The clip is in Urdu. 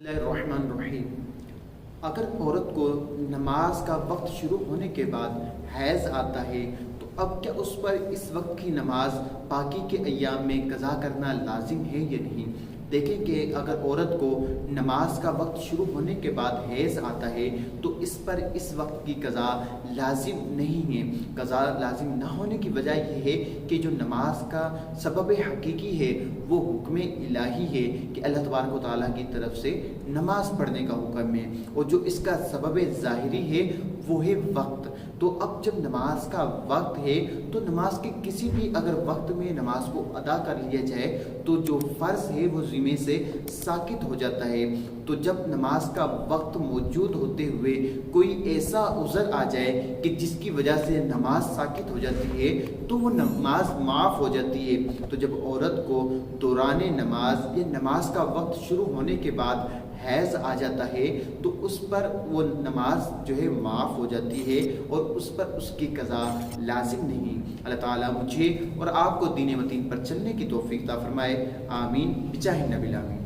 الرحیم اگر عورت کو نماز کا وقت شروع ہونے کے بعد حیض آتا ہے تو اب کیا اس پر اس وقت کی نماز باقی کے ایام میں قضا کرنا لازم ہے یا نہیں؟ دیکھیں کہ اگر عورت کو نماز کا وقت شروع ہونے کے بعد حیض آتا ہے تو اس پر اس وقت کی قضا لازم نہیں ہے۔ قضا لازم نہ ہونے کی وجہ یہ ہے کہ جو نماز کا سبب حقیقی ہے وہ حکم الہی ہے کہ اللہ تبارک و تعالیٰ کی طرف سے نماز پڑھنے کا حکم ہے، اور جو اس کا سبب ظاہری ہے وہ ہے وقت۔ تو اب جب نماز کا وقت ہے تو نماز کے کسی بھی اگر وقت میں نماز کو ادا کر لیا جائے تو جو فرض ہے وہ ذمے سے ساقط ہو جاتا ہے۔ تو جب نماز کا وقت موجود ہوتے ہوئے کوئی ایسا عذر آ جائے کہ جس کی وجہ سے نماز ساقط ہو جاتی ہے تو وہ نماز معاف ہو جاتی ہے۔ تو جب عورت کو دوران نماز یا نماز کا وقت شروع ہونے کے بعد حیض آ جاتا ہے تو اس پر وہ نماز جو ہے معاف ہو جاتی ہے اور اس پر اس کی قضا لازم نہیں۔ اللہ تعالیٰ مجھے اور آپ کو دین متین پر چلنے کی توفیق عطا فرمائے، آمین بجاہ نبی الامین۔